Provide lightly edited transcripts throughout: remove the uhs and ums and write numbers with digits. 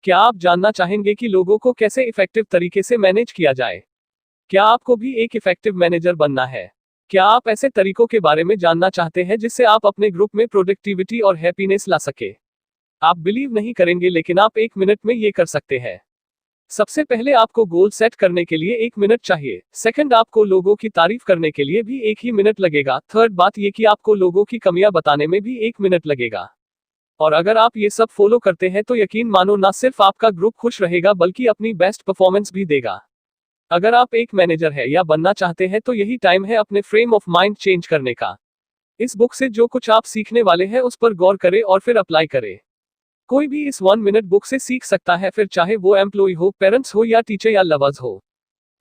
क्या आप जानना चाहेंगे कि लोगों को कैसे इफेक्टिव तरीके से मैनेज किया जाए? क्या आपको भी एक इफेक्टिव मैनेजर बनना है? क्या आप ऐसे तरीकों के बारे में जानना चाहते हैं जिससे आप अपने ग्रुप में प्रोडक्टिविटी और हैप्पीनेस ला सके? आप बिलीव नहीं करेंगे लेकिन आप 1 मिनट में ये कर सकते हैं। सबसे पहले आपको गोल सेट करने के लिए 1 मिनट चाहिए। सेकंड, आपको लोगों की तारीफ करने के लिए भी 1 ही मिनट लगेगा। थर्ड बात ये कि आपको लोगों की कमियां बताने में भी 1 मिनट लगेगा। और अगर आप ये सब फॉलो करते हैं तो यकीन मानो ना सिर्फ आपका ग्रुप खुश रहेगा बल्कि अपनी बेस्ट परफॉर्मेंस भी देगा। अगर आप एक मैनेजर है या बनना चाहते हैं तो यही टाइम है अपने फ्रेम ऑफ माइंड चेंज करने का। इस बुक से जो कुछ आप सीखने वाले हैं उस पर गौर करें और फिर अप्लाई करें। कोई भी इस 1 मिनट बुक से सीख सकता है, फिर चाहे वो एम्प्लॉय हो, पेरेंट्स हो या टीचर या लवर्स हो।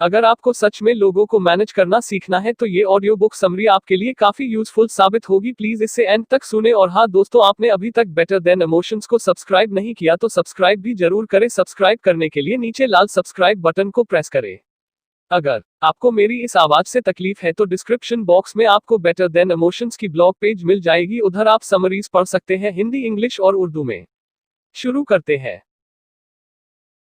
अगर आपको सच में लोगों को मैनेज करना सीखना है तो ये ऑडियो बुक समरी आपके लिए काफी यूजफुल साबित होगी। प्लीज इसे एंड तक सुने। और हाँ दोस्तों, आपने अभी तक बेटर देन इमोशंस को सब्सक्राइब नहीं किया तो सब्सक्राइब भी जरूर करें। सब्सक्राइब करने के लिए नीचे लाल सब्सक्राइब बटन को प्रेस करें। अगर आपको मेरी इस आवाज से तकलीफ है तो डिस्क्रिप्शन बॉक्स में आपको बेटर देन इमोशंस की ब्लॉग पेज मिल जाएगी, उधर आप समरीज पढ़ सकते हैं हिंदी, इंग्लिश और उर्दू में। शुरू करते हैं।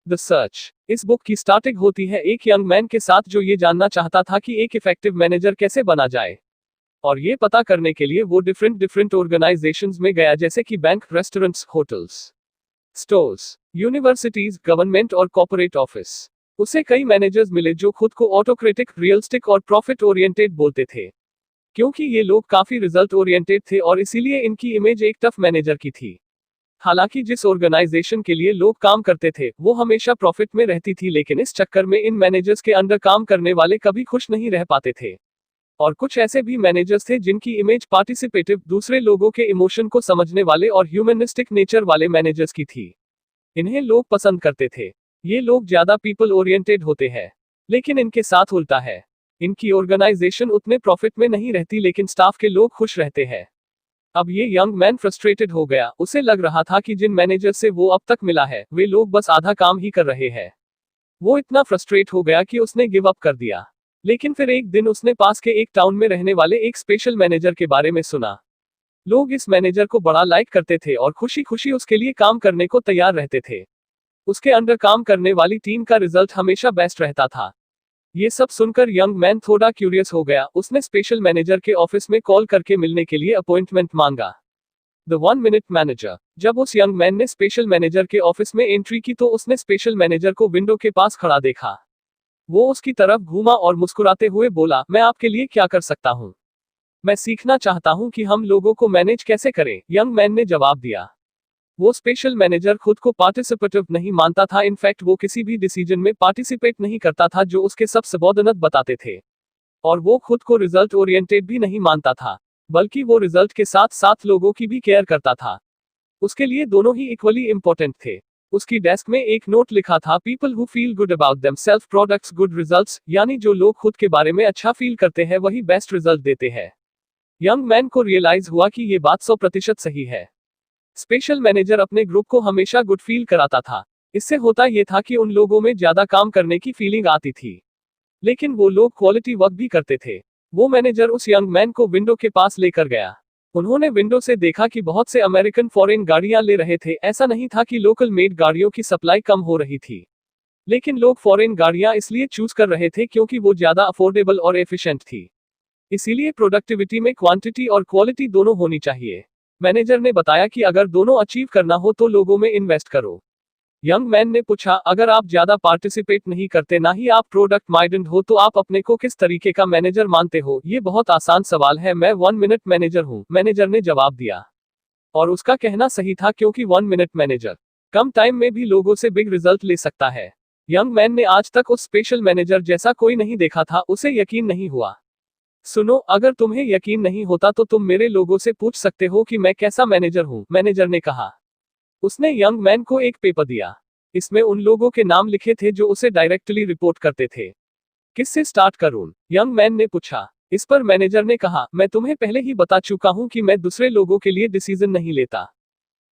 The search. इस बुक की स्टार्टिंग होती है एक यंग मैन के साथ जो ये जानना चाहता था कि एक इफेक्टिव मैनेजर कैसे बना जाए। और ये पता करने के लिए वो डिफरेंट ऑर्गेनाइजेशंस में गया, जैसे कि bank, restaurants, hotels, stores, universities, government और कॉर्पोरेट ऑफिस। उसे कई मैनेजर्स मिले जो खुद को ऑटोक्रेटिक, रियलिस्टिक और प्रॉफिट ओरिएंटेड बोलते थे। क्योंकि ये लोग काफी रिजल्ट ओरिएंटेड थे और इसीलिए इनकी इमेज एक टफ मैनेजर की थी। हालांकि जिस ऑर्गेनाइजेशन के लिए लोग काम करते थे वो हमेशा प्रॉफिट में रहती थी, लेकिन इस चक्कर में इन मैनेजर्स के अंडर काम करने वाले कभी खुश नहीं रह पाते थे। और कुछ ऐसे भी मैनेजर्स थे जिनकी इमेज पार्टिसिपेटिव, दूसरे लोगों के इमोशन को समझने वाले और ह्यूमनिस्टिक नेचर वाले मैनेजर्स की थी। इन्हें लोग पसंद करते थे। ये लोग ज्यादा पीपल ओरिएंटेड होते हैं। लेकिन इनके साथ उल्टा है। इनकी ऑर्गेनाइजेशन उतने प्रॉफिट में नहीं रहती लेकिन स्टाफ के लोग खुश रहते हैं। अब ये यंग मैन फ्रस्ट्रेटेड हो गया। उसे लग रहा था कि जिन मैनेजर से वो अब तक मिला है वे लोग बस आधा काम ही कर रहे हैं। वो इतना फ्रस्ट्रेट हो गया कि उसने गिव अप कर दिया। लेकिन फिर एक दिन उसने पास के एक टाउन में रहने वाले एक स्पेशल मैनेजर के बारे में सुना। लोग इस मैनेजर को बड़ा लाइक करते थे और खुशी खुशी उसके लिए काम करने को तैयार रहते थे। उसके अंडर काम करने वाली टीम का रिजल्ट हमेशा बेस्ट रहता था। ये सब सुनकर यंग मैन थोड़ा क्यूरियस हो गया। उसने स्पेशल मैनेजर के ऑफिस में कॉल करके मिलने के लिए अपॉइंटमेंट मांगा। The 1 minute manager. जब उस यंग मैन ने स्पेशल मैनेजर के ऑफिस में एंट्री की तो उसने स्पेशल मैनेजर को विंडो के पास खड़ा देखा। वो उसकी तरफ घूमा और मुस्कुराते हुए बोला, मैं आपके लिए क्या कर सकता हूँ? मैं सीखना चाहता हूँ कि हम लोगों को मैनेज कैसे करें, यंग मैन ने जवाब दिया। वो स्पेशल मैनेजर खुद को पार्टिसिपेटिव नहीं मानता था। इनफैक्ट वो किसी भी डिसीजन में पार्टिसिपेट नहीं करता था जो उसके सब सबॉर्डिनेट बताते थे। और वो खुद को रिजल्ट ओरिएंटेड भी नहीं मानता था, बल्कि वो रिजल्ट के साथ साथ लोगों की भी केयर करता था। उसके लिए दोनों ही इक्वली इंपॉर्टेंट थे। उसकी डेस्क में एक नोट लिखा था, people who feel good about themself products good results, यानी जो लोग खुद के बारे में अच्छा फील करते हैं वही बेस्ट रिजल्ट देते हैं। यंग मैन को रियलाइज हुआ कि ये बात 100% सही है। स्पेशल मैनेजर अपने ग्रुप को हमेशा गुड फील कराता था। इससे होता यह था कि उन लोगों में ज्यादा काम करने की फीलिंग आती थी। लेकिन वो लोग क्वालिटी वर्क भी करते थे। वो मैनेजर उस यंग मैन को विंडो के पास लेकर गया। उन्होंने विंडो से देखा कि बहुत से अमेरिकन फॉरेन गाड़ियां ले रहे थे। ऐसा नहीं था कि लोकल मेड गाड़ियों की सप्लाई कम हो रही थी, लेकिन लोग फॉरेन गाड़ियां इसलिए चूज कर रहे थे क्योंकि वो ज्यादा अफोर्डेबल और एफिशिएंट थी। इसीलिए प्रोडक्टिविटी में क्वांटिटी और क्वालिटी दोनों होनी चाहिए। मैनेजर ने बताया कि अगर दोनों अचीव करना हो तो लोगों में इन्वेस्ट करो। यंग मैन ने पूछा, अगर आप ज्यादा पार्टिसिपेट नहीं करते, ना ही आप प्रोडक्ट माइंडेड हो, तो आप अपने को किस तरीके का मैनेजर मानते हो? ये बहुत आसान सवाल है। मैं 1 मिनट मैनेजर हूँ, मैनेजर ने जवाब दिया। और उसका कहना सही था, क्योंकि 1 मिनट मैनेजर कम टाइम में भी लोगों से बिग रिजल्ट ले सकता है। यंग मैन ने आज तक उस स्पेशल मैनेजर जैसा कोई नहीं देखा था। उसे यकीन नहीं हुआ। सुनो, अगर तुम्हें यकीन नहीं होता तो तुम मेरे लोगों से पूछ सकते हो कि मैं कैसा मैनेजर हूँ, मैनेजर ने कहा। उसने यंग मैन को एक पेपर दिया। इसमें उन लोगों के नाम लिखे थे जो उसे डायरेक्टली रिपोर्ट करते थे। किससे स्टार्ट करूं? यंग मैन ने पूछा। इस पर मैनेजर ने कहा, मैं तुम्हें पहले ही बता चुका हूं कि मैं दूसरे लोगों के लिए डिसीजन नहीं लेता।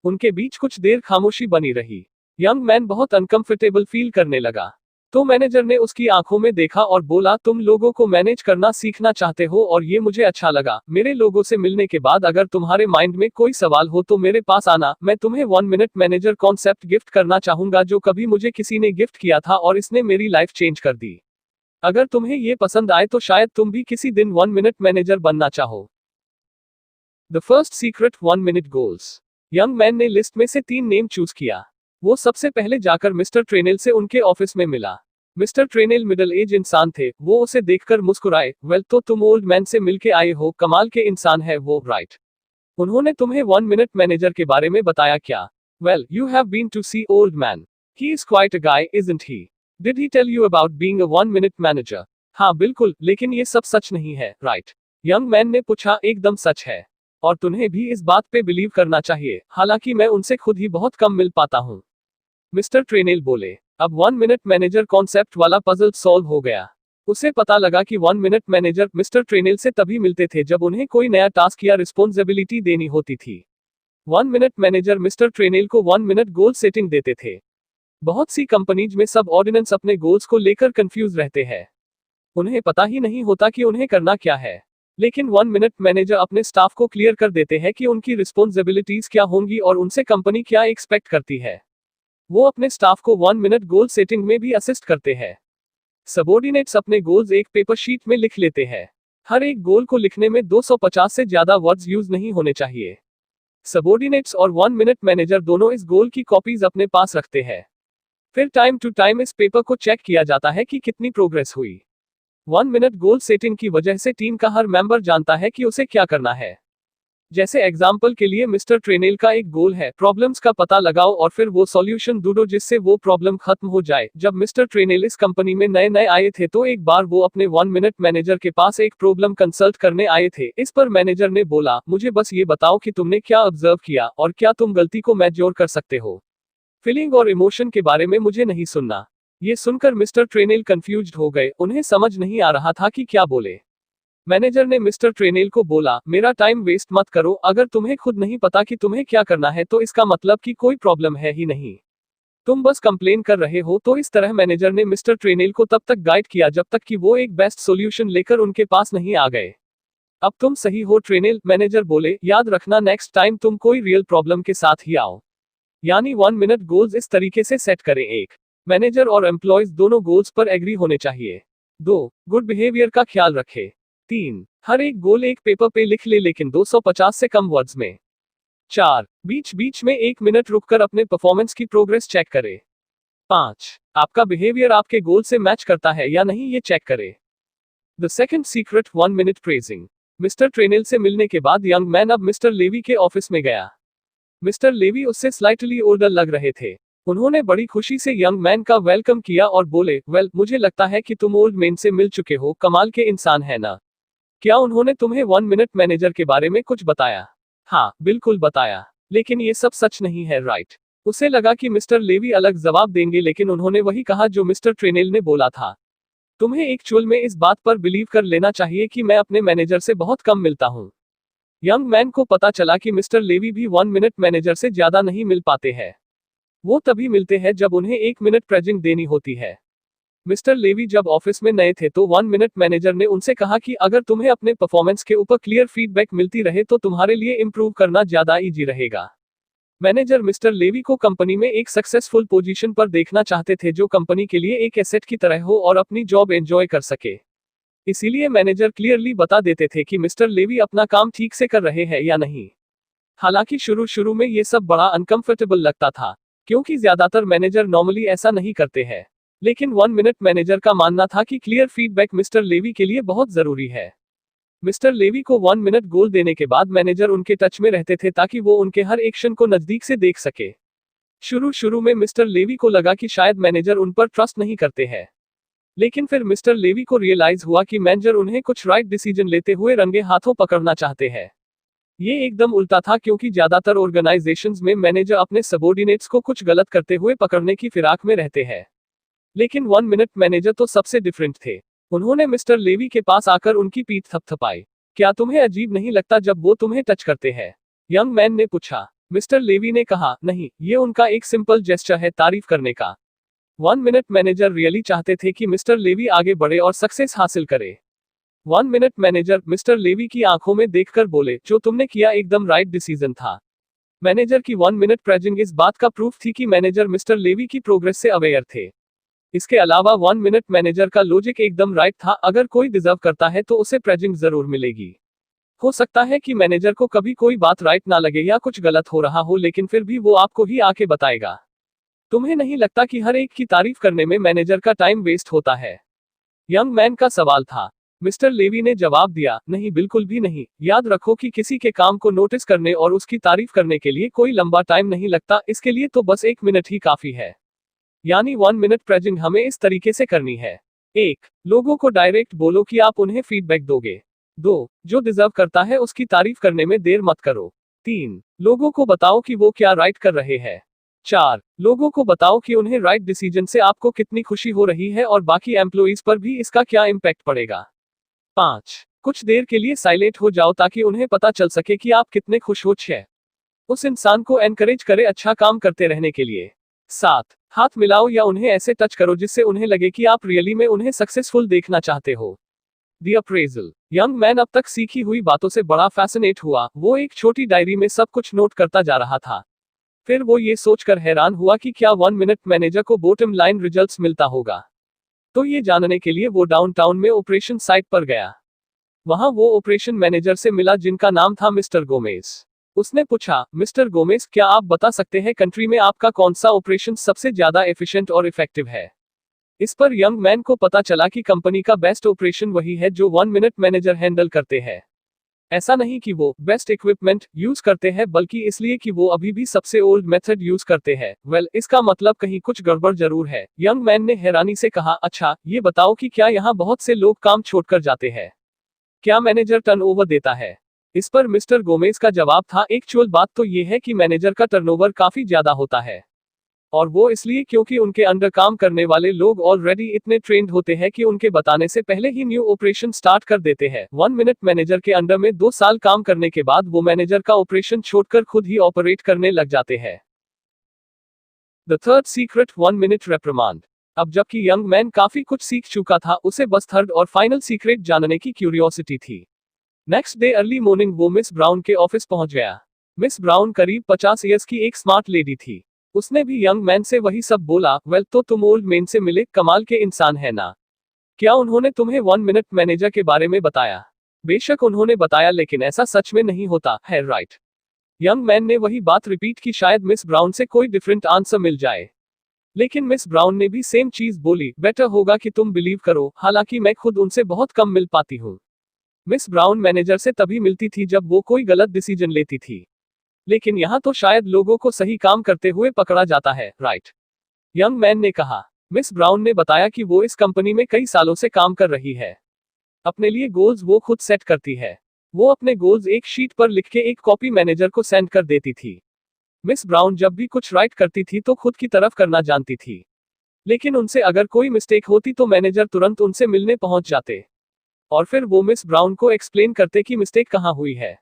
उनके बीच कुछ देर खामोशी बनी रही। यंग मैन बहुत अनकंफर्टेबल फील करने लगा। तो मैनेजर ने उसकी आंखों में देखा और बोला, तुम लोगों को मैनेज करना सीखना चाहते हो और ये मुझे अच्छा लगा। मेरे लोगों से मिलने के बाद अगर तुम्हारे माइंड में कोई सवाल हो तो मेरे पास आना। मैं तुम्हें 1 मिनट मैनेजर कॉन्सेप्ट गिफ्ट करना चाहूंगा जो कभी मुझे किसी ने गिफ्ट किया था और इसने मेरी लाइफ चेंज कर दी। अगर तुम्हें ये पसंद आए तो शायद तुम भी किसी दिन 1 मिनट मैनेजर बनना चाहो। The first secret 1 minute goals. Young man ने लिस्ट में से 3 नेम चूज किया। वो सबसे पहले जाकर मिस्टर ट्रेनेल से उनके ऑफिस में मिला। मिस्टर ट्रेनेल मिडिल एज इंसान थे। वो उसे देखकर मुस्कुराए, वेल तो तुम ओल्ड मैन से मिलके आए हो, कमाल के इंसान है वो, राइट। उन्होंने तुम्हें 1 मिनट मैनेजर के बारे में बताया क्या? Well, you have been to see old man. He is quite a guy, isn't he? Did he tell you about being a 1 minute manager? हाँ बिल्कुल, लेकिन ये सब सच नहीं है, राइट? यंग मैन ने पूछा, एकदम सच है। और तुम्हें भी इस बात पे बिलीव करना चाहिए, हालांकि मैं उनसे खुद ही बहुत कम मिल पाता हूँ। मिस्टर ट्रेनेल बोले। अब 1 मिनट मैनेजर कॉन्सेप्ट वाला पजल सॉल्व हो गया। उसे पता लगा कि 1 मिनट मैनेजर मिस्टर ट्रेनेल से तभी मिलते थे जब उन्हें कोई नया टास्क या रिस्पॉन्सिबिलिटी देनी होती थी। 1 मिनट मैनेजर मिस्टर ट्रेनेल को 1 मिनट गोल सेटिंग देते थे। बहुत सी कंपनीज में सब ऑर्डिनेंस अपने गोल्स को लेकर कंफ्यूज रहते हैं। उन्हें पता ही नहीं होता कि उन्हें करना क्या है। लेकिन 1 मिनट मैनेजर अपने स्टाफ को क्लियर कर देते हैं कि उनकी रिस्पॉन्सिबिलिटीज क्या होंगी और उनसे कंपनी क्या एक्सपेक्ट करती है। वो अपने स्टाफ को 1 मिनट गोल सेटिंग में भी असिस्ट करते हैं। सबॉर्डिनेट्स अपने गोल्स एक पेपर शीट में लिख लेते हैं। हर एक गोल को लिखने में 250 से ज्यादा वर्ड्स यूज नहीं होने चाहिए। सबॉर्डिनेट्स और 1 मिनट मैनेजर दोनों इस गोल की कॉपीज अपने पास रखते हैं। फिर टाइम टू टाइम इस पेपर को चेक किया जाता है कि कितनी प्रोग्रेस हुई। 1 मिनट गोल सेटिंग की वजह से टीम का हर मेंबर जानता है कि उसे क्या करना है। जैसे एग्जाम्पल के लिए मिस्टर ट्रेनेल का एक गोल है, प्रॉब्लम्स का पता लगाओ और फिर वो सॉल्यूशन ढूंढो जिससे वो प्रॉब्लम खत्म हो जाए। जब मिस्टर ट्रेनेल इस कंपनी में नए नए आए थे तो एक बार वो अपने 1 मिनट मैनेजर के पास एक प्रॉब्लम कंसल्ट करने आए थे। इस पर मैनेजर ने बोला, मुझे बस ये बताओ कि तुमने क्या ऑब्जर्व किया और क्या तुम गलती को मैच्योर कर सकते हो। फीलिंग और इमोशन के बारे में मुझे नहीं सुनना। ये सुनकर मिस्टर ट्रेनेल कंफ्यूज्ड हो गए, उन्हें समझ नहीं आ रहा था कि क्या बोले। मैनेजर ने मिस्टर ट्रेनेल को बोला, मेरा टाइम वेस्ट मत करो, अगर तुम्हें खुद नहीं पता कि तुम्हें क्या करना है तो इसका मतलब कि कोई प्रॉब्लम है ही नहीं। तुम बस कंप्लेन कर रहे हो। तो इस तरह मैनेजर ने मिस्टर ट्रेनेल को तब तक गाइड किया जब तक कि वो एक बेस्ट सॉल्यूशन लेकर उनके पास नहीं आ गए। अब तुम सही हो ट्रेनेल, मैनेजर बोले, याद रखना नेक्स्ट टाइम तुम कोई रियल प्रॉब्लम के साथ ही आओ। यानी 1 मिनट गोल्स इस तरीके से सेट करें। 1. मैनेजर और एम्प्लॉयज दोनों गोल्स पर एग्री होने चाहिए। 2. गुड बिहेवियर का ख्याल रखें। 3. हर एक गोल एक पेपर पे लिख ले लेकिन 250 से कम वर्ड्स में। 4. बीच बीच में 1 मिनट रुककर अपने परफॉर्मेंस की प्रोग्रेस चेक करें। 5. आपका बिहेवियर आपके गोल से मैच करता है या नहीं ये चेक करें। The second secret 1 minute praising. Mister Trenell से मिलने के बाद यंग मैन अब मिस्टर लेवी के ऑफिस में गया। मिस्टर लेवी उससे स्लाइटली ओल्डर लग रहे थे। उन्होंने बड़ी खुशी से यंग मैन का वेलकम किया और बोले, वेल, मुझे लगता है कि तुम ओल्ड मैन से मिल चुके हो, कमाल के इंसान है ना? क्या उन्होंने तुम्हें 1 मिनट मैनेजर के बारे में कुछ बताया? हाँ बिल्कुल बताया, लेकिन ये सब सच नहीं है, राइट? उसे लगा कि मिस्टर लेवी अलग जवाब देंगे लेकिन उन्होंने वही कहा जो मिस्टर ट्रेनेल ने बोला था। तुम्हें एक्चुअल में इस बात पर बिलीव कर लेना चाहिए कि मैं अपने मैनेजर से बहुत कम मिलता हूँ। यंग मैन को पता चला कि मिस्टर लेवी भी 1 मिनट मैनेजर से ज्यादा नहीं मिल पाते हैं। वो तभी मिलते हैं जब उन्हें 1 मिनट प्रेजिंग देनी होती है। मिस्टर लेवी जब ऑफिस में नए थे तो 1 मिनट मैनेजर ने उनसे कहा कि अगर तुम्हें अपने परफॉर्मेंस के ऊपर क्लियर फीडबैक मिलती रहे तो तुम्हारे लिए इंप्रूव करना ज्यादा इजी रहेगा। मैनेजर मिस्टर लेवी को कंपनी में एक सक्सेसफुल पोजीशन पर देखना चाहते थे जो कंपनी के लिए एक एसेट की तरह हो और अपनी जॉब एंजॉय कर सके। इसीलिए मैनेजर क्लियरली बता देते थे कि मिस्टर लेवी अपना काम ठीक से कर रहे हैं या नहीं। हालांकि शुरू शुरू में ये सब बड़ा अनकंफर्टेबल लगता था, क्योंकि ज्यादातर मैनेजर नॉर्मली ऐसा नहीं करते हैं। लेकिन 1 मिनट मैनेजर का मानना था कि क्लियर फीडबैक मिस्टर लेवी के लिए बहुत जरूरी है। मिस्टर लेवी को 1 मिनट गोल देने के बाद मैनेजर उनके टच में रहते थे ताकि वो उनके हर एक्शन को नजदीक से देख सके। शुरू शुरू में मिस्टर लेवी को लगा कि शायद मैनेजर उन पर ट्रस्ट नहीं करते हैं। लेकिन फिर मिस्टर लेवी को रियलाइज हुआ कि मैनेजर उन्हें कुछ राइट डिसीजन लेते हुए रंगे हाथों पकड़ना चाहते हैं। ये एकदम उल्टा था, क्योंकि ज्यादातर ऑर्गेनाइजेशंस में मैनेजर अपने सबॉर्डिनेट्स को कुछ गलत करते हुए पकड़ने की फिराक में रहते हैं। लेकिन 1 मिनट मैनेजर तो सबसे डिफरेंट थे। उन्होंने मिस्टर लेवी के पास आकर उनकी पीठ थपथपाई। क्या तुम्हें अजीब नहीं लगता जब वो तुम्हें टच करते हैं? यंग मैन ने पूछा। मिस्टर लेवी ने कहा, नहीं, ये उनका एक सिंपल जेस्चर है तारीफ करने का। 1 मिनट मैनेजर रियली चाहते थे कि मिस्टर लेवी आगे बढ़े और सक्सेस हासिल करे। 1 मिनट मैनेजर मिस्टर लेवी की आंखों में देखकर बोले, जो तुमने किया एकदम राइट डिसीजन था। मैनेजर की 1 मिनट प्रेजिंग इस बात का प्रूफ थी कि मैनेजर मिस्टर लेवी की प्रोग्रेस से अवेयर थे। इसके अलावा 1 मिनट मैनेजर का लॉजिक एकदम राइट था, अगर कोई डिजर्व करता है तो उसे प्रेजिंग जरूर मिलेगी। हो सकता है कि मैनेजर को कभी कोई बात राइट ना लगे या कुछ गलत हो रहा हो, लेकिन फिर भी वो आपको ही आके बताएगा। तुम्हें नहीं लगता कि हर एक की तारीफ करने में मैनेजर का टाइम वेस्ट होता है? यंग मैन का सवाल था। मिस्टर लेवी ने जवाब दिया, नहीं, बिल्कुल भी नहीं। याद रखो कि किसी के काम को नोटिस करने और उसकी तारीफ करने के लिए कोई लंबा टाइम नहीं लगता, इसके लिए तो बस 1 मिनट ही काफी है। यानी 1 मिनट प्रेजिंग हमें इस तरीके से करनी है। 1. लोगों को डायरेक्ट बोलो कि आप उन्हें फीडबैक दोगे। 2. जो डिजर्व करता है उसकी तारीफ करने में देर मत करो। 3. लोगों को बताओ कि वो क्या राइट कर रहे हैं। 4. लोगों को बताओ कि उन्हें राइट डिसीजन से आपको कितनी खुशी हो रही है और बाकी एम्प्लॉइज पर भी इसका क्या इम्पैक्ट पड़ेगा। 5. कुछ देर के लिए साइलेंट हो जाओ ताकि उन्हें पता चल सके कि आप कितने खुश हो। 6. उस इंसान को एनकरेज करे अच्छा काम करते रहने के लिए। 7. हाथ मिलाओ या उन्हें ऐसे टच करो जिससे उन्हें लगे कि आप रियली में उन्हें सक्सेसफुल देखना चाहते हो। The appraisal. यंग मैन अब तक सीखी हुई बातों से बड़ा फैसिनेट हुआ। वो एक छोटी डायरी में सब कुछ नोट करता जा रहा था। फिर वो ये सोचकर हैरान हुआ कि क्या 1 मिनट मैनेजर को बॉटम लाइन रिजल्ट्स मिलता होगा। तो ये जानने के लिए वो डाउनटाउन में ऑपरेशन साइट पर गया। वहां वो ऑपरेशन मैनेजर से मिला जिनका नाम था मिस्टर गोमेज। उसने पूछा, मिस्टर गोमेज, क्या आप बता सकते हैं कंट्री में आपका कौन सा ऑपरेशन सबसे ज्यादा एफिशिएंट और इफेक्टिव है? इस पर यंग मैन को पता चला कि कंपनी का बेस्ट ऑपरेशन वही है जो 1 मिनट मैनेजर हैंडल करते हैं। ऐसा नहीं कि वो बेस्ट इक्विपमेंट यूज करते हैं, बल्कि इसलिए कि वो अभी भी सबसे ओल्ड मेथड यूज करते हैं। वेल, इसका मतलब कहीं कुछ गड़बड़ जरूर है। यंग मैन ने हैरानी से कहा, अच्छा, ये बताओ कि क्या यहाँ बहुत से लोग काम छोड़कर जाते हैं? क्या मैनेजर टर्नओवर देता है? इस पर मिस्टर गोमेज का जवाब था, एक्चुअल बात तो ये है कि मैनेजर का टर्नओवर काफी ज्यादा होता है। और वो इसलिए क्योंकि उनके अंडर काम करने वाले लोग ऑलरेडी इतने ट्रेंड होते हैं कि उनके बताने से पहले ही न्यू ऑपरेशन स्टार्ट कर देते हैं। 1 मिनट मैनेजर के अंडर में 2 साल काम करने के बाद वो मैनेजर का ऑपरेशन छोड़कर खुद ही ऑपरेट करने लग जाते हैं। The third secret, 1 minute reprimand. अब जबकि यंग मैन काफी कुछ सीख चुका था, उसे बस थर्ड और फाइनल सीक्रेट जानने की क्यूरियोसिटी थी। नेक्स्ट डे अर्ली मॉर्निंग वो मिस ब्राउन के ऑफिस पहुंच गया। मिस ब्राउन करीब 50 ईयर्स की एक स्मार्ट लेडी थी। उसने भी यंग मैन से वही सब बोला, वेल, तो तुम ओल्ड मैन से मिले, कमाल के इंसान है ना? क्या उन्होंने तुम्हें 1 मिनट मैनेजर के बारे में बताया? बेशक उन्होंने बताया, लेकिन ऐसा सच में नहीं होता है, राइट? यंग मैन ने वही बात रिपीट की, शायद मिस ब्राउन से कोई डिफरेंट आंसर मिल जाए। लेकिन मिस ब्राउन ने भी सेम चीज बोली, बेटर होगा कि तुम बिलीव करो, हालांकि मैं खुद उनसे बहुत कम मिल पाती हूँ। मिस ब्राउन मैनेजर से तभी मिलती थी जब वो कोई गलत डिसीजन लेती थी। लेकिन यहाँ तो शायद लोगों को सही काम करते हुए पकड़ा जाता है, राइट? यंग मैन ने कहा। मिस ब्राउन ने बताया कि वो इस कंपनी में कई सालों से काम कर रही है। अपने लिए गोल्स वो खुद सेट करती है। वो अपने गोल्स एक शीट पर लिख के एक कॉपी मैनेजर को सेंड कर देती थी। मिस ब्राउन जब भी कुछ राइट करती थी तो खुद की तरफ करना जानती थी। लेकिन उनसे अगर कोई मिस्टेक होती तो मैनेजर तुरंत उनसे मिलने पहुंच जाते। और फिर वो मिस ब्राउन को एक्सप्लेन करते कि मिस्टेक कहाँ हुई है।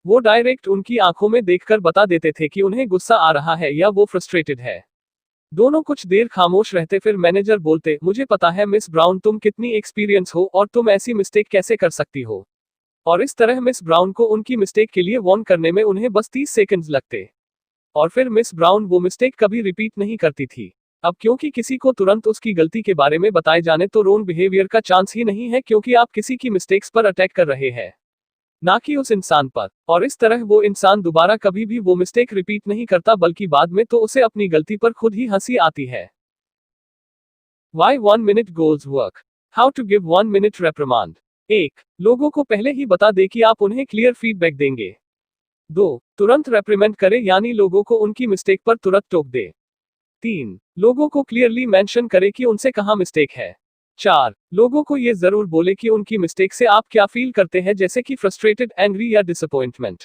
वो डायरेक्ट उनकी आंखों में देखकर बता देते थे कि उन्हें गुस्सा आ रहा है या वो फ्रस्ट्रेटेड है। दोनों कुछ देर खामोश रहते, फिर मैनेजर बोलते, मुझे पता है मिस ब्राउन, तुम कितनी एक्सपीरियंस हो और तुम ऐसी मिस्टेक कैसे कर सकती हो। और इस तरह मिस ब्राउन को उनकी मिस्टेक के लिए वार्न करने में उन्हें बस 30 सेकंड्स लगते। और फिर मिस ब्राउन वो मिस्टेक कभी रिपीट नहीं करती थी। अब क्योंकि किसी को तुरंत उसकी गलती के बारे में बताए जाने तो रॉन्ग बिहेवियर का चांस ही नहीं है, क्योंकि आप किसी की मिस्टेक्स पर अटैक कर रहे हैं, ना कि उस इंसान पर। और इस तरह वो इंसान दोबारा कभी भी वो मिस्टेक रिपीट नहीं करता, बल्कि बाद में तो उसे अपनी गलती पर खुद ही हंसी आती है। Why 1 minute goals work? How to give 1 minute reprimand? 1. लोगों को पहले ही बता दे कि आप उन्हें क्लियर फीडबैक देंगे। 2. तुरंत रेप्रिमेंड करे, यानी लोगों को उनकी मिस्टेक पर तुरंत टोक दे। 3. लोगों को क्लियरली मेंशन करे कि उनसे कहाँ मिस्टेक है। 4. लोगों को ये जरूर बोले कि उनकी मिस्टेक से आप क्या फील करते हैं, जैसे कि फ्रस्ट्रेटेड, एंग्री या डिसअपॉइंटमेंट।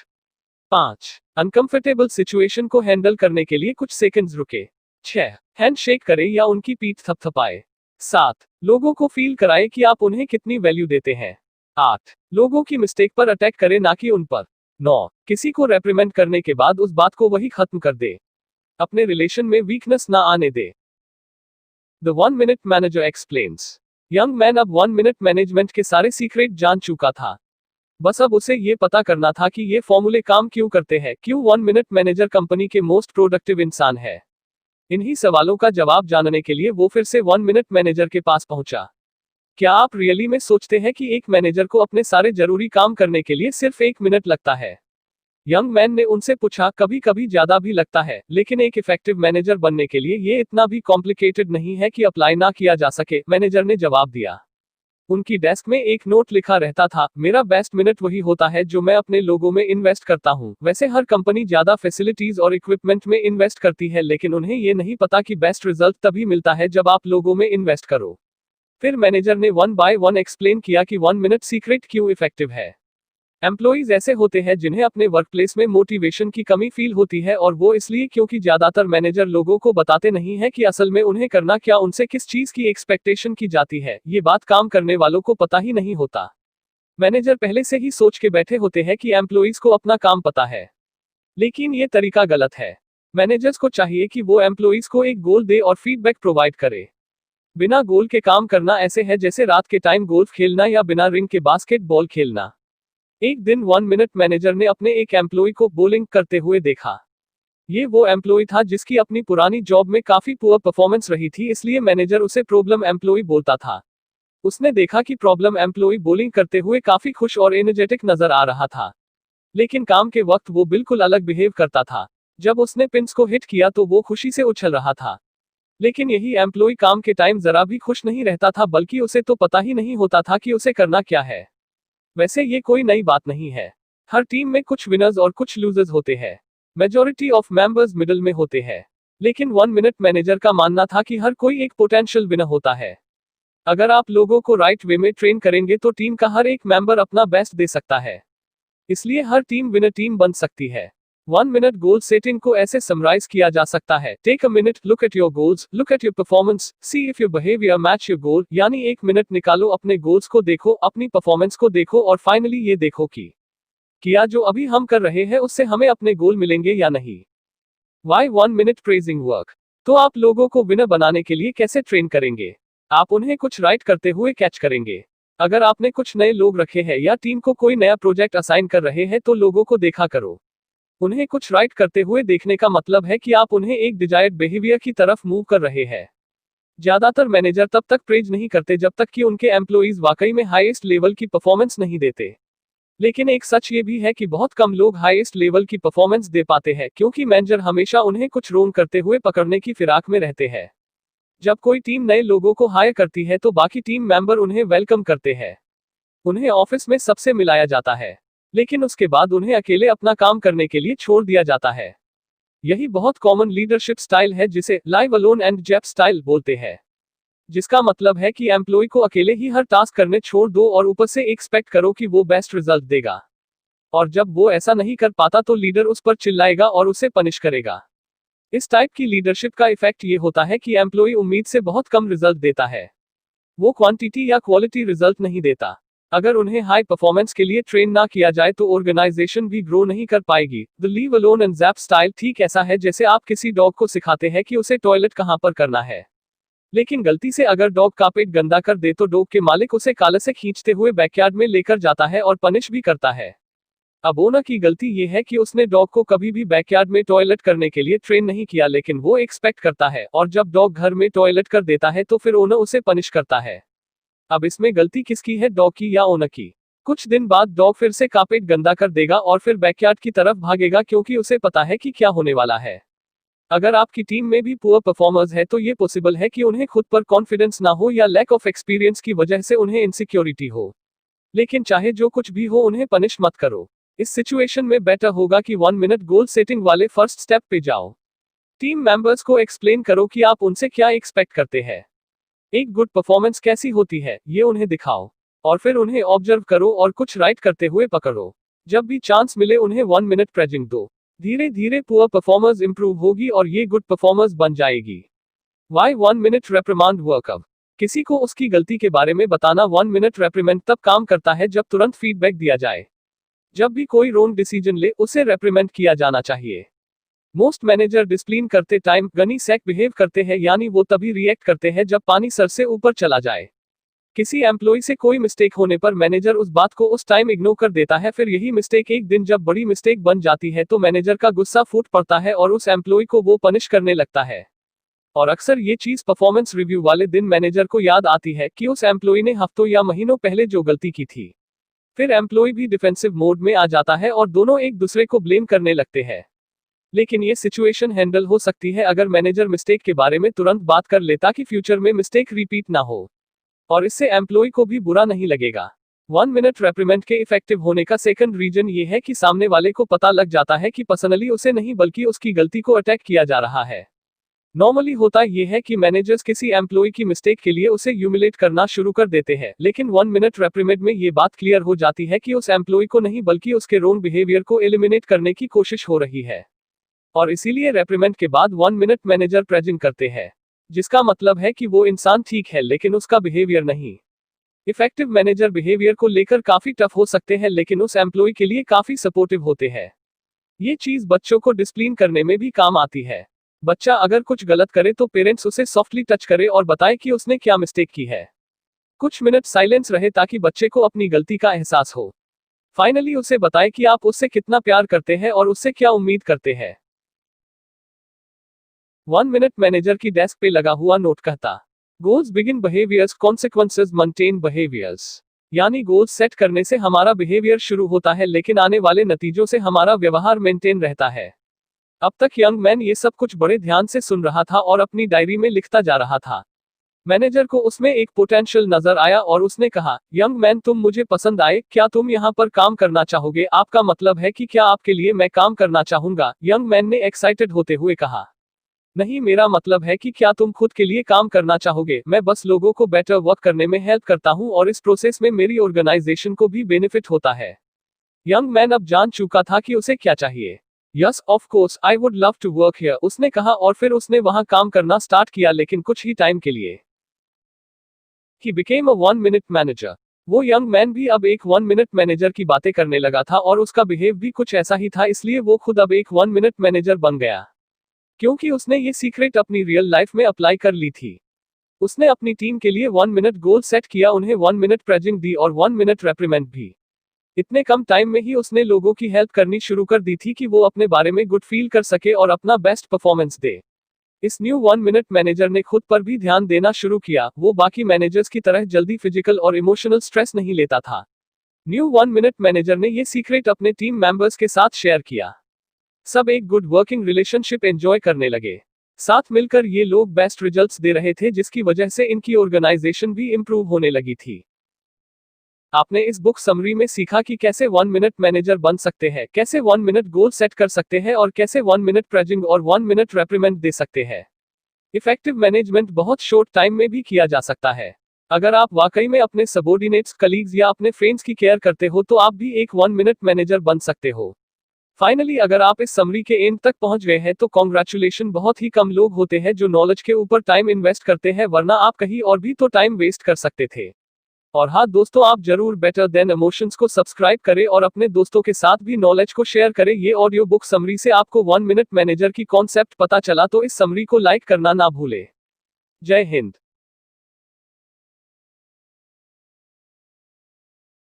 5. अनकंफर्टेबल सिचुएशन को हैंडल करने के लिए कुछ सेकंड्स रुके। 6. हैंड शेक करे या उनकी पीठ थपथपाए। 7. लोगों को फील कराए कि आप उन्हें कितनी वैल्यू देते हैं। 8. लोगों की मिस्टेक पर अटैक करे, ना कि उन पर। 9. किसी को रेप्रिमेंड करने के बाद उस बात को वही खत्म कर दे। अपने रिलेशन में वीकनेस ना आने दे। The 1 minute manager explains. Young man अब 1 मिनट मैनेजमेंट के सारे सीक्रेट जान चुका था। बस अब उसे ये पता करना था कि ये फॉर्मूले काम क्यों करते हैं, क्यों 1 मिनट मैनेजर कंपनी के मोस्ट प्रोडक्टिव इंसान है। इन्हीं सवालों का जवाब जानने के लिए वो फिर से 1 मिनट मैनेजर के पास पहुंचा। क्या आप रियली में सोचते हैं कि एक मैनेजर को अपने सारे जरूरी काम करने के लिए सिर्फ 1 मिनट लगता है? यंग मैन ने उनसे पूछा, कभी कभी ज्यादा भी लगता है, लेकिन एक इफेक्टिव मैनेजर बनने के लिए ये इतना भी कॉम्प्लिकेटेड नहीं है कि अप्लाई ना किया जा सके, मैनेजर ने जवाब दिया। उनकी डेस्क में एक नोट लिखा रहता था, मेरा बेस्ट मिनट वही होता है जो मैं अपने लोगों में इन्वेस्ट करता हूँ। वैसे हर कंपनी ज्यादा फैसिलिटीज और इक्विपमेंट में इन्वेस्ट करती है, लेकिन उन्हें ये नहीं पता कि बेस्ट रिजल्ट तभी मिलता है जब आप लोगों में इन्वेस्ट करो। फिर मैनेजर ने 1 बाय 1 एक्सप्लेन किया कि 1 मिनट सीक्रेट क्यों इफेक्टिव है। एम्प्लॉइज ऐसे होते हैं जिन्हें अपने वर्कप्लेस में मोटिवेशन की कमी फील होती है, और वो इसलिए क्योंकि ज्यादातर मैनेजर लोगों को बताते नहीं है कि असल में उन्हें करना क्या, उनसे किस चीज की एक्सपेक्टेशन की जाती है। ये बात काम करने वालों को पता ही नहीं होता। मैनेजर पहले से ही सोच के बैठे होते हैं कि एम्प्लॉइज को अपना काम पता है, लेकिन ये तरीका गलत है। मैनेजर्स को चाहिए कि वो एम्प्लॉइज को एक गोल दे और फीडबैक प्रोवाइड करे। बिना गोल के काम करना ऐसे है जैसे रात के टाइम गोल्फ खेलना या बिना रिंग के बास्केटबॉल खेलना। एक दिन 1 मिनट मैनेजर ने अपने एक एम्प्लॉय को बॉलिंग करते हुए देखा। ये वो एम्प्लॉय था जिसकी अपनी पुरानी जॉब में काफी पुअर परफॉर्मेंस रही थी, इसलिए मैनेजर उसे प्रॉब्लम एम्प्लॉय बोलता था। उसने देखा कि प्रॉब्लम एम्प्लॉय बॉलिंग करते हुए काफी खुश और एनर्जेटिक नजर आ रहा था, लेकिन काम के वक्त वो बिल्कुल अलग बिहेव करता था। जब उसने पिन्स को हिट किया तो वो खुशी से उछल रहा था, लेकिन यही एम्प्लॉय काम के टाइम जरा भी खुश नहीं रहता था, बल्कि उसे तो पता ही नहीं होता था कि उसे करना क्या है। वैसे ये कोई नई बात नहीं है। हर टीम में कुछ विनर्स और कुछ लूजर्स होते हैं। मेजॉरिटी ऑफ मेंबर्स मिडिल में होते हैं, लेकिन 1 मिनट मैनेजर का मानना था कि हर कोई एक पोटेंशियल विनर होता है। अगर आप लोगों को राइट वे में ट्रेन करेंगे तो टीम का हर एक मेंबर अपना बेस्ट दे सकता है, इसलिए हर टीम विनर टीम बन सकती है। 1 मिनट गोल सेटिंग को ऐसे समराइज किया जा सकता है, take a minute, look at your goals, look at your performance, see if your behaviour match your goal. यानी 1 मिनट निकालो, अपने गोल्स को देखो, अपनी परफॉर्मेंस को देखो, और फाइनली ये देखो कि किया जो अभी हम कर रहे हैं उससे हमें अपने गोल मिलेंगे या नहीं। Why 1 minute praising work. तो आप लोगों को विनर बनाने के लिए कैसे ट्रेन करेंगे? आप उन्हें कुछ राइट करते हुए कैच करेंगे। अगर आपने कुछ नए लोग रखे हैं या टीम को कोई नया प्रोजेक्ट असाइन कर रहे हैं तो लोगों को देखा करो। उन्हें कुछ राइट करते हुए देखने का मतलब है कि आप उन्हें एक डिजायर्ड बिहेवियर की तरफ मूव कर रहे हैं। ज्यादातर मैनेजर तब तक प्रेज नहीं करते जब तक कि उनके एम्प्लॉइज वाकई में हाईएस्ट लेवल की परफॉर्मेंस नहीं देते। लेकिन एक सच ये भी है कि बहुत कम लोग हाईएस्ट लेवल की परफॉर्मेंस दे पाते हैं, क्योंकि मैनेजर हमेशा उन्हें कुछ रोंग करते हुए पकड़ने की फिराक में रहते हैं। जब कोई टीम नए लोगों को हायर करती है तो बाकी टीम मेंबर उन्हें वेलकम करते हैं। उन्हें ऑफिस में सबसे मिलाया जाता है, लेकिन उसके बाद उन्हें अकेले अपना काम करने के लिए छोड़ दिया जाता है। यही बहुत कॉमन लीडरशिप स्टाइल है, जिसे लाइव अलोन एंड जेप स्टाइल बोलते हैं, जिसका मतलब है कि एम्प्लॉय को अकेले ही हर टास्क करने छोड़ दो और ऊपर से एक्सपेक्ट करो कि वो बेस्ट रिजल्ट देगा। और जब वो ऐसा नहीं कर पाता तो लीडर उस पर चिल्लाएगा और उसे पनिश करेगा। इस टाइप की लीडरशिप का इफेक्ट ये होता है कि एम्प्लॉय उम्मीद से बहुत कम रिजल्ट देता है, वो क्वांटिटी या क्वालिटी रिजल्ट नहीं देता। अगर उन्हें हाई परफॉर्मेंस के लिए ट्रेन ना किया जाए तो ऑर्गेनाइजेशन भी ग्रो नहीं कर पाएगी। The leave alone and zap style ठीक ऐसा है जैसे आप किसी डॉग को सिखाते हैं कि उसे टॉयलेट कहां पर करना है, लेकिन गलती से अगर डॉग कारपेट गंदा कर दे तो डॉग के मालिक उसे काले से खींचते हुए बैकयार्ड में लेकर जाता है और पनिश भी करता है। अब ओनर की गलती ये है कि उसने डॉग को कभी भी बैकयार्ड में टॉयलेट करने के लिए ट्रेन नहीं किया, लेकिन वो एक्सपेक्ट करता है, और जब डॉग घर में टॉयलेट कर देता है तो फिर ओनर उसे पनिश करता है। अब इसमें गलती किसकी है, डॉग की या ओनर की? कुछ दिन बाद डॉग फिर से कारपेट गंदा कर देगा और फिर बैकयार्ड की तरफ भागेगा, क्योंकि उसे पता है कि क्या होने वाला है। अगर आपकी टीम में भी पुअर परफॉर्मर्स है तो ये पॉसिबल है कि उन्हें खुद पर कॉन्फिडेंस ना हो या लैक ऑफ एक्सपीरियंस की वजह से उन्हें इनसिक्योरिटी हो। लेकिन चाहे जो कुछ भी हो, उन्हें पनिश मत करो। इस सिचुएशन में बेटर होगा कि 1 मिनट गोल सेटिंग वाले फर्स्ट स्टेप पे जाओ। टीम मेंबर्स को एक्सप्लेन करो कि आप उनसे क्या एक्सपेक्ट करते हैं। एक गुड परफॉर्मेंस कैसी होती है ये उन्हें दिखाओ, और फिर उन्हें ऑब्जर्व करो और कुछ राइट करते हुए पकड़ो। जब भी चांस मिले उन्हें 1 मिनट प्रेजिंग दो। धीरे धीरे पुअर परफॉर्मर्स इंप्रूव होगी और ये गुड परफॉर्मर्स बन जाएगी। Why 1 minute reprimand work up. किसी को उसकी गलती के बारे में बताना 1 मिनट रेप्रिमेंड तब काम करता है जब तुरंत फीडबैक दिया जाए। जब भी कोई रॉन्ग डिसीजन ले उसे रेप्रिमेंड किया जाना चाहिए। मोस्ट मैनेजर डिसिप्लिन करते टाइम गनी सैक बिहेव करते हैं, यानी वो तभी रिएक्ट करते हैं जब पानी सर से ऊपर चला जाए। किसी एम्प्लॉय से कोई मिस्टेक होने पर मैनेजर उस बात को उस टाइम इग्नोर कर देता है, फिर यही मिस्टेक एक दिन जब बड़ी मिस्टेक बन जाती है तो मैनेजर का गुस्सा फूट पड़ता है और उस एम्प्लॉय को वो पनिश करने लगता है। और अक्सर ये चीज परफॉर्मेंस रिव्यू वाले दिन मैनेजर को याद आती है कि उस एम्प्लॉय ने हफ्तों या महीनों पहले जो गलती की थी। फिर एम्प्लॉय भी डिफेंसिव मोड में आ जाता है और दोनों एक दूसरे को ब्लेम करने लगते हैं। लेकिन ये सिचुएशन हैंडल हो सकती है अगर मैनेजर मिस्टेक के बारे में तुरंत बात कर ले ताकि फ्यूचर में मिस्टेक रिपीट ना हो, और इससे एम्प्लॉय को भी बुरा नहीं लगेगा। 1 मिनट रेप्रिमेंड के इफेक्टिव होने का सेकंड रीजन ये है कि सामने वाले को पता लग जाता है कि पर्सनली उसे नहीं बल्कि उसकी गलती को अटैक किया जा रहा है। नॉर्मली होता यह है कि मैनेजर्स किसी एम्प्लॉय की मिस्टेक के लिए उसे ह्यूमिलेट करना शुरू कर देते हैं, लेकिन 1 मिनट रेप्रिमेंड में ये बात क्लियर हो जाती है कि उस एम्प्लॉय को नहीं बल्कि उसके रॉन्ग बिहेवियर को एलिमिनेट करने की कोशिश हो रही है। और इसीलिए रेप्रिमेंड के बाद 1 मिनट मैनेजर प्रेजेंट करते हैं, जिसका मतलब है कि वो इंसान ठीक है लेकिन उसका बिहेवियर नहीं। इफेक्टिव मैनेजर बिहेवियर को लेकर काफी टफ हो सकते हैं लेकिन उस एम्प्लॉय के लिए काफी सपोर्टिव होते हैं। ये चीज बच्चों को डिसिप्लिन करने में भी काम आती है। बच्चा अगर कुछ गलत करे तो पेरेंट्स उसे सॉफ्टली टच करे और बताए कि उसने क्या मिस्टेक की है। कुछ मिनट साइलेंस रहे ताकि बच्चे को अपनी गलती का एहसास हो। फाइनली उसे बताए कि आप उससे कितना प्यार करते हैं और उससे क्या उम्मीद करते हैं। 1 मिनट मैनेजर की डेस्क पे लगा हुआ नोट कहता, goals begin behaviours consequences maintain behaviours. यानी गोल्स सेट करने से हमारा बिहेवियर शुरू होता है लेकिन आने वाले नतीजों से हमारा व्यवहार मेंटेन रहता है। अब तक यंग मैन ये सब कुछ बड़े ध्यान से सुन रहा था और अपनी डायरी में लिखता जा रहा था। मैनेजर को उसमें एक पोटेंशियल नजर आया और उसने कहा, यंग मैन तुम मुझे पसंद आए, क्या तुम यहाँ पर काम करना चाहोगे? आपका मतलब है कि क्या आपके लिए मैं काम करना चाहूंगा? यंग मैन ने एक्साइटेड होते हुए कहा, नहीं, मेरा मतलब है कि क्या तुम खुद के लिए काम करना चाहोगे? मैं बस लोगों को बेटर वर्क करने में हेल्प करता हूँ और इस प्रोसेस में मेरी ऑर्गेनाइजेशन को भी बेनिफिट होता है। यंग मैन अब जान चुका था कि उसे क्या चाहिए। Yes of course I would love to work here, उसने कहा और फिर उसने वहां काम करना स्टार्ट किया, लेकिन कुछ ही टाइम के लिए। He became a 1 minute manager. वो यंग मैन भी अब एक 1 मिनट मैनेजर की बातें करने लगा था और उसका बिहेव भी कुछ ऐसा ही था, इसलिए वो खुद अब एक 1 मिनट मैनेजर बन गया। क्योंकि उसने ये सीक्रेट अपनी रियल लाइफ में अप्लाई कर ली थी। उसने अपनी टीम के लिए 1 मिनट गोल सेट किया, उन्हें 1 मिनट प्रेजिंग दी और 1 मिनट रेप्रिमेंड भी। इतने कम टाइम में ही उसने लोगों की हेल्प करनी शुरू कर दी थी कि वो अपने बारे में गुड फील कर सके और अपना बेस्ट परफॉर्मेंस दे। इस न्यू 1 मिनट मैनेजर ने खुद पर भी ध्यान देना शुरू किया। वो बाकी मैनेजर्स की तरह जल्दी फिजिकल और इमोशनल स्ट्रेस नहीं लेता था। न्यू 1 मिनट मैनेजर ने ये सीक्रेट अपने टीम मेंबर्स के साथ शेयर किया। सब एक गुड वर्किंग रिलेशनशिप एंजॉय करने लगे। साथ मिलकर ये लोग बेस्ट रिजल्ट्स दे रहे थे, जिसकी वजह से इनकी ऑर्गेनाइजेशन भी इंप्रूव होने लगी थी। आपने इस बुक समरी में सीखा कि कैसे 1 मिनट मैनेजर बन सकते हैं, कैसे 1 मिनट गोल सेट कर सकते हैं और कैसे 1 मिनट प्रेजिंग और 1 मिनट रेप्रिमेंड दे सकते हैं। इफेक्टिव मैनेजमेंट बहुत शॉर्ट टाइम में भी किया जा सकता है। अगर आप वाकई में अपने सबॉर्डिनेट्स, कलीग्स या अपने फ्रेंड्स की केयर करते हो तो आप भी एक 1 मिनट मैनेजर बन सकते हो। फाइनली अगर आप इस समरी के एंड तक पहुंच गए हैं तो कॉन्ग्रेचुलेशन। बहुत ही कम लोग होते हैं जो नॉलेज के ऊपर टाइम इन्वेस्ट करते हैं, वरना आप कहीं और भी तो टाइम वेस्ट कर सकते थे। और हाँ दोस्तों, आप जरूर बेटर देन इमोशंस को सब्सक्राइब करें और अपने दोस्तों के साथ भी नॉलेज को शेयर करें। ये ऑडियो बुक समरी से आपको 1 मिनट मैनेजर की कॉन्सेप्ट पता चला तो इस समरी को लाइक करना ना भूले। जय हिंद।